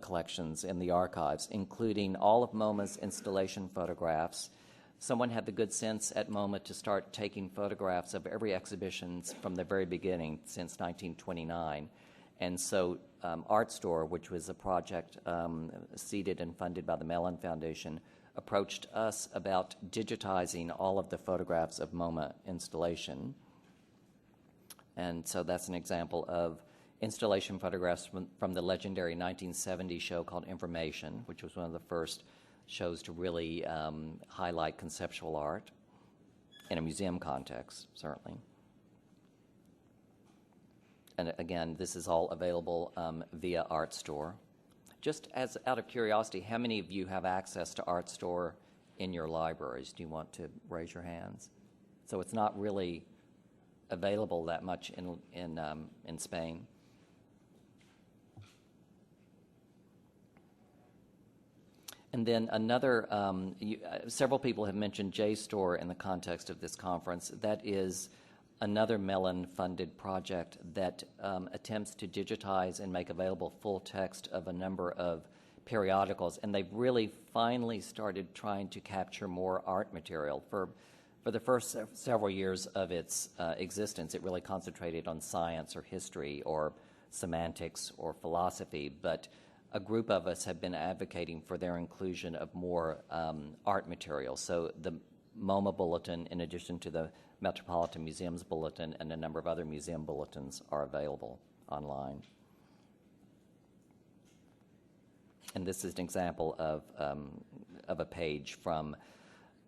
collections in the archives, including all of MoMA's installation photographs. Someone had the good sense at MoMA to start taking photographs of every exhibition from the very beginning since 1929. And so Art Store, which was a project seeded and funded by the Mellon Foundation, approached us about digitizing all of the photographs of MoMA installation. And so that's an example of installation photographs from the legendary 1970 show called Information, which was one of the first shows to really highlight conceptual art in a museum context, certainly. And again, this is all available via Art Store. Just as out of curiosity, how many of you have access to Art Store in your libraries? Do you want to raise your hands? So it's not really available that much in Spain. And then another, several people have mentioned JSTOR in the context of this conference. That is another Mellon-funded project that attempts to digitize and make available full text of a number of periodicals. And they've really finally started trying to capture more art material. For the first several years of its existence, it really concentrated on science or history or semantics or philosophy. But a group of us have been advocating for their inclusion of more art material. So the MoMA Bulletin, in addition to the Metropolitan Museums Bulletin and a number of other museum bulletins, are available online. And this is an example of a page from,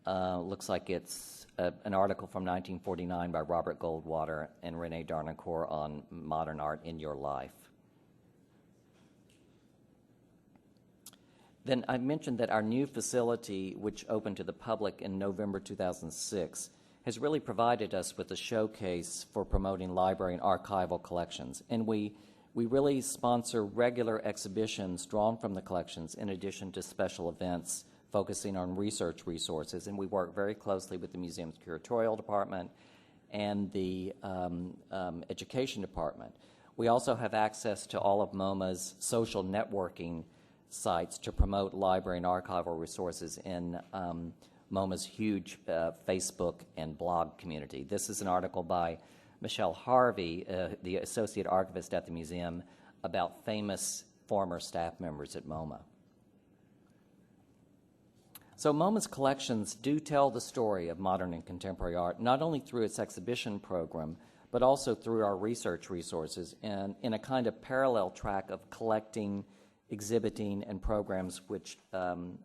looks like it's an article from 1949 by Robert Goldwater and René Darnacourt on modern art in your life. Then I mentioned that our new facility, which opened to the public in November 2006, has really provided us with a showcase for promoting library and archival collections. And we really sponsor regular exhibitions drawn from the collections in addition to special events focusing on research resources. And we work very closely with the museum's curatorial department and the education department. We also have access to all of MoMA's social networking sites to promote library and archival resources in MoMA's huge Facebook and blog community. This is an article by Michelle Harvey, the associate archivist at the museum, about famous former staff members at MoMA. So MoMA's collections do tell the story of modern and contemporary art, not only through its exhibition program, but also through our research resources and in a kind of parallel track of collecting, exhibiting, and programs which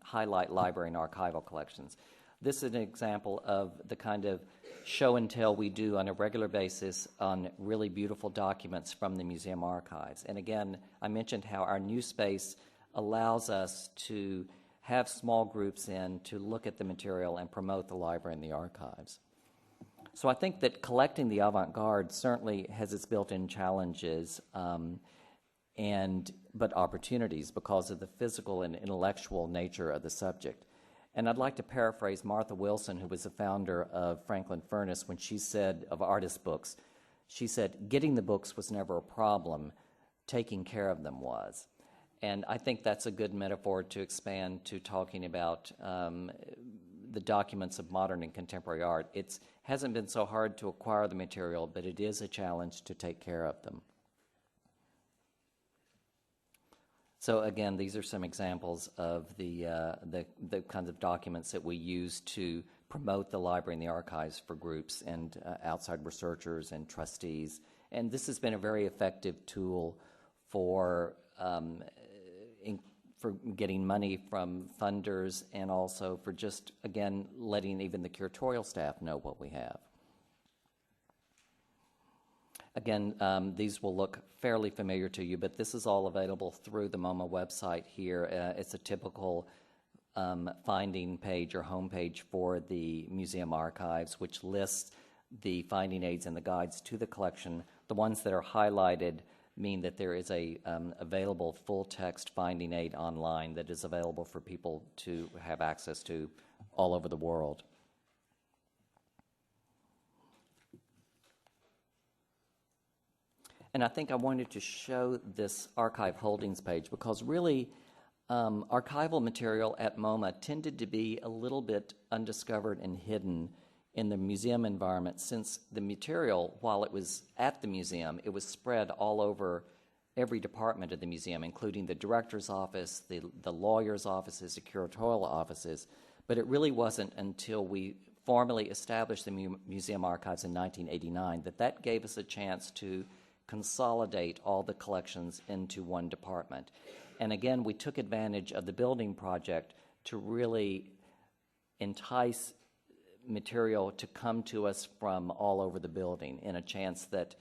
highlight library and archival collections. This is an example of the kind of show and tell we do on a regular basis on really beautiful documents from the museum archives. And again, I mentioned how our new space allows us to have small groups in to look at the material and promote the library and the archives. So I think that collecting the avant-garde certainly has its built-in challenges but opportunities because of the physical and intellectual nature of the subject. And I'd like to paraphrase Martha Wilson, who was the founder of Franklin Furnace, when she said of artist books, she said, getting the books was never a problem, taking care of them was. And I think that's a good metaphor to expand to talking about the documents of modern and contemporary art. It hasn't been so hard to acquire the material, but it is a challenge to take care of them. So again, these are some examples of the kinds of documents that we use to promote the library and the archives for groups and outside researchers and trustees. And this has been a very effective tool for getting money from funders and also for just, again, letting even the curatorial staff know what we have. Again, these will look fairly familiar to you, but this is all available through the MoMA website here. It's a typical finding page or homepage for the museum archives, which lists the finding aids and the guides to the collection. The ones that are highlighted mean that there is a available full-text finding aid online that is available for people to have access to all over the world. And I think I wanted to show this archive holdings page because really archival material at MoMA tended to be a little bit undiscovered and hidden in the museum environment, since the material, while it was at the museum, it was spread all over every department of the museum, including the director's office, the lawyer's offices, the curatorial offices. But it really wasn't until we formally established the museum archives in 1989 that gave us a chance to consolidate all the collections into one department. And again, we took advantage of the building project to really entice material to come to us from all over the building in a chance that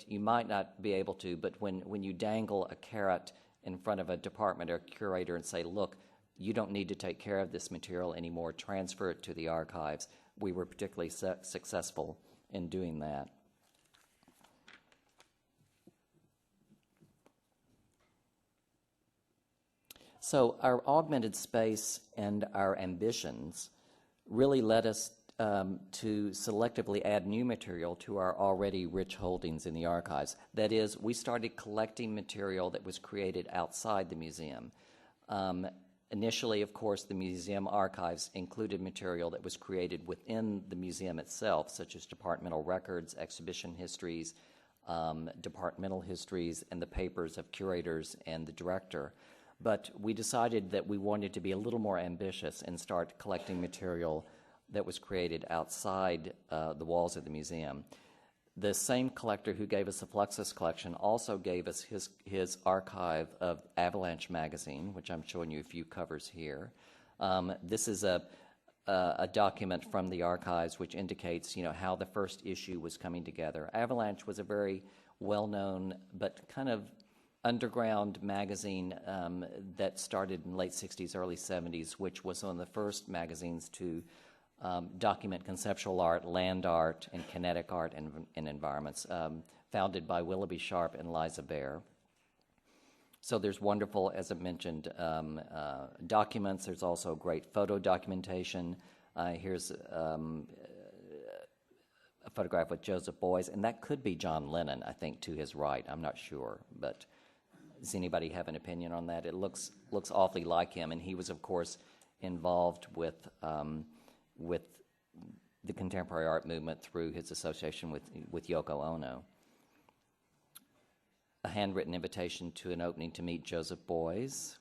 you might not be able to, but when you dangle a carrot in front of a department or curator and say, look, you don't need to take care of this material anymore, transfer it to the archives, we were particularly successful in doing that. So our augmented space and our ambitions really led us to selectively add new material to our already rich holdings in the archives. That is, we started collecting material that was created outside the museum. Initially, of course, the museum archives included material that was created within the museum itself, such as departmental records, exhibition histories, departmental histories, and the papers of curators and the director. But we decided that we wanted to be a little more ambitious and start collecting material that was created outside the walls of the museum. The same collector who gave us the Fluxus collection also gave us his archive of Avalanche magazine, which I'm showing you a few covers here. This is a document from the archives which indicates, how the first issue was coming together. Avalanche was a very well-known but kind of underground magazine that started in late 60s, early 70s, which was one of the first magazines to document conceptual art, land art, and kinetic art and environments, founded by Willoughby Sharp and Liza Baer. So there's wonderful, as I mentioned, documents. There's also great photo documentation. Here's a photograph with Joseph Beuys, and that could be John Lennon, I think, to his right. I'm not sure, but does anybody have an opinion on that? It looks awfully like him, and he was, of course, involved with the contemporary art movement through his association with Yoko Ono. A handwritten invitation to an opening to meet Joseph Beuys.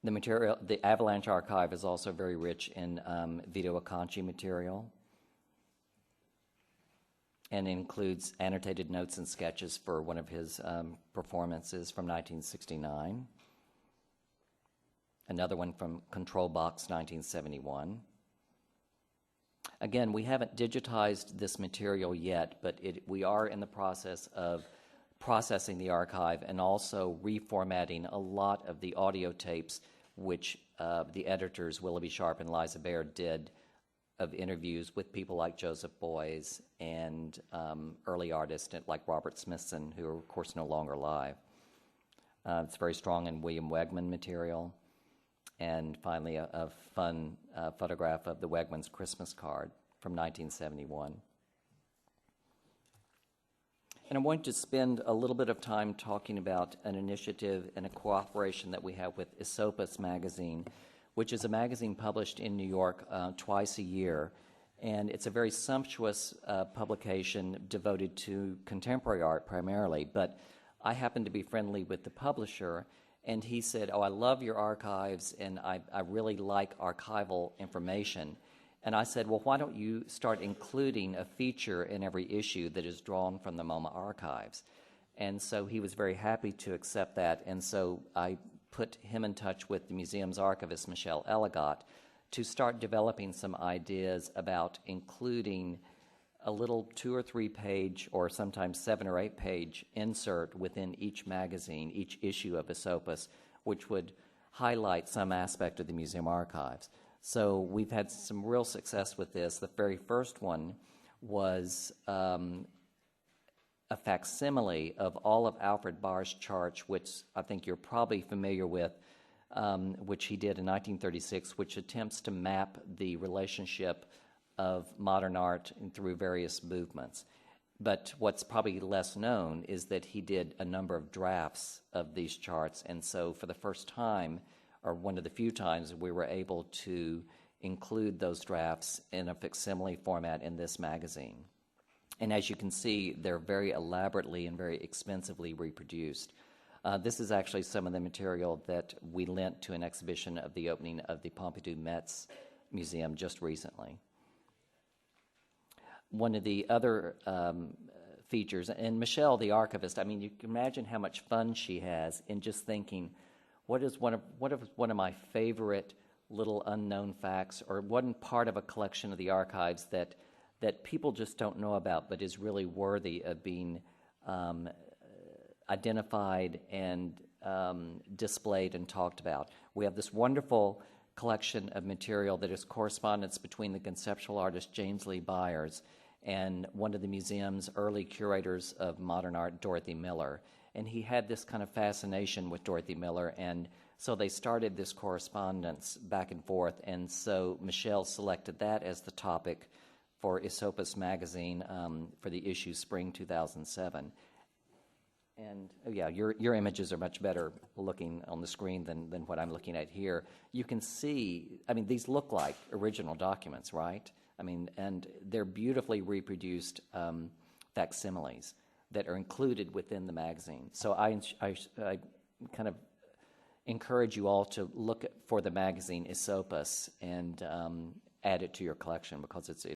The Avalanche archive is also very rich in Vito Acconci material and includes annotated notes and sketches for one of his performances from 1969. Another one from Control Box 1971. Again, we haven't digitized this material yet, but we are in the process of processing the archive and also reformatting a lot of the audio tapes which the editors Willoughby Sharp and Liza Baer did of interviews with people like Joseph Beuys and early artists like Robert Smithson, who are, of course, no longer alive. It's very strong in William Wegman material. And finally, a fun photograph of the Wegmans Christmas card from 1971. And I want to spend a little bit of time talking about an initiative and a cooperation that we have with Esopus magazine, which is a magazine published in New York twice a year. And it's a very sumptuous publication devoted to contemporary art primarily. But I happen to be friendly with the publisher, and he said, I love your archives, and I really like archival information. And I said, well, why don't you start including a feature in every issue that is drawn from the MoMA archives? And so he was very happy to accept that, and so I put him in touch with the museum's archivist, Michelle Elligot, to start developing some ideas about including a little 2 or 3 page or sometimes 7 or 8 page insert within each magazine, each issue of Esopus, which would highlight some aspect of the museum archives. So we've had some real success with this. The very first one was a facsimile of all of Alfred Barr's charts, which I think you're probably familiar with, which he did in 1936, which attempts to map the relationship of modern art through various movements. But what's probably less known is that he did a number of drafts of these charts, and so for the first time, or one of the few times, we were able to include those drafts in a facsimile format in this magazine. And as you can see, they're very elaborately and very expensively reproduced. This is actually some of the material that we lent to an exhibition of the opening of the Pompidou Metz Museum just recently. One of the other features, and Michelle, the archivist, I mean, you can imagine how much fun she has in just thinking, what is one of my favorite little unknown facts, or one part of a collection of the archives that people just don't know about, but is really worthy of being identified and displayed and talked about. We have this wonderful collection of material that is correspondence between the conceptual artist James Lee Byers and one of the museum's early curators of modern art, Dorothy Miller. And he had this kind of fascination with Dorothy Miller, and so they started this correspondence back and forth, and so Michelle selected that as the topic for Esopus magazine for the issue spring 2007. And oh yeah, your images are much better looking on the screen than what I'm looking at here. You can see, I mean, these look like original documents, right? I mean, and they're beautifully reproduced facsimiles that are included within the magazine. So I kind of encourage you all to look for the magazine Esopus and add it to your collection, because it's